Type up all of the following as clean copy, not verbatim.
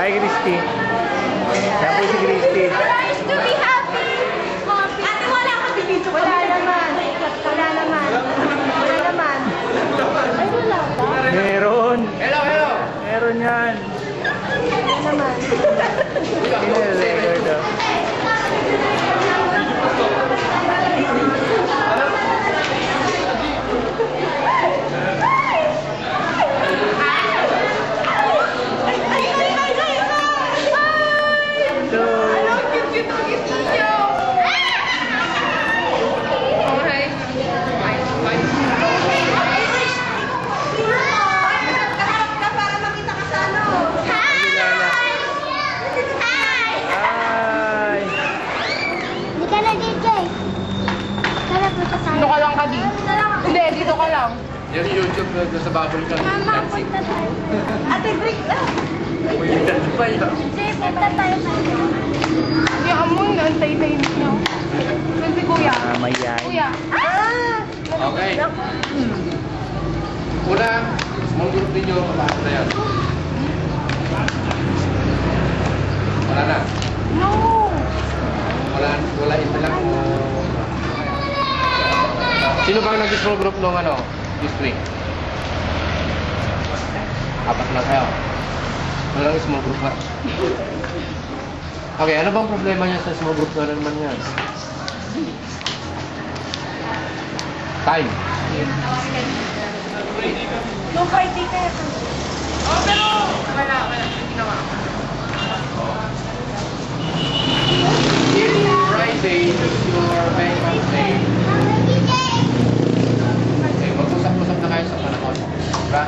Hi, Christy. Yan po si Christy. Nice to be happy. Ate, wala ka dito. Wala naman. Wala naman. Wala naman. Ay, wala ba? Meron. Hello, hello. Meron yan. Wala naman. Record daw. Dito ka lang ka di. Hindi, dito ka lang. Yung YouTube doon sa bubble ka. Mama, punta tayo. Ate, break lang. Uy, dito pa yun. Hindi, punta tayo. Hindi, amoy na. Antay-tay niyo. Saan si Kuya? Mamayay. Kuya. Okay. Una, small group ninyo. Paano na yan? Wala na. No! Wala ito lang. Sino bang nag-small group nung ano? This week? Apat na kayo. Walang small group ha? Okay, ano bang problema niya sa small group na naman yan? Time. Nung Friday kayo. Oh, pero... Wala. Ginawa ko. If Friday is your Valentine's Day, okay, mag-usap-usap na kayo sa panahon. Diba?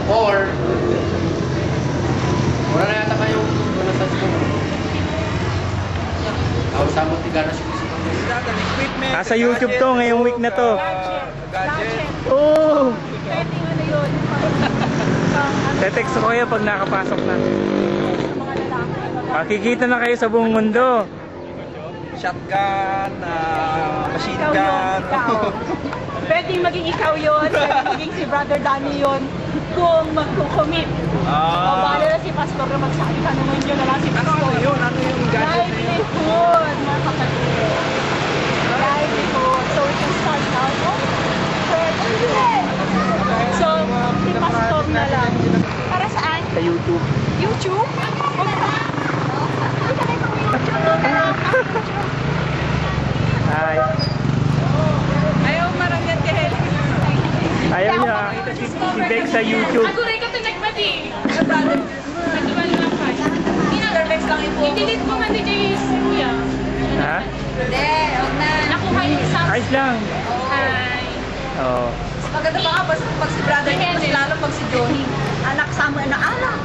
Or, wala na yata kayo wala sa school. Tapos sa Montigana si Cristo. Sa YouTube to, ngayong week na to. Gadget. Oh! Pwedeng ano yun. Tetext ko kayo pag nakapasok na. Mga lalaki. Makikita na kayo sa buong mundo. Shotgun, machine Ikaw yun, gun. ikaw. Pwedeng maging ikaw yun. Pwedeng maging si Brother Danny yun. Kung mag-commit. O bala na si Pastor na magsabi ka naman yun na lang si Pastor. Ano yun? Ano yung gadget na yun? Livelihood, mga kapatid. Livelihood. So we can start now. Pwede. So, si Pastor na lang. Para saan? Sa YouTube. YouTube? Hi. Ayaw maramyan kay Helen. Ayaw niya. Si Bex sa YouTube. Aguray ka ito nagpati. Nagdiwan lang ka. Intervex lang yung phone. I-delete mo nga ni Jay's Kuya. Ha? Hindi, huwag na. Nakuha yung isang... Ayos lang. Hi. Oo. Maganda ba nga pag si Brother Nick, mas lalo pag si Johnny. Anak, sama na anak.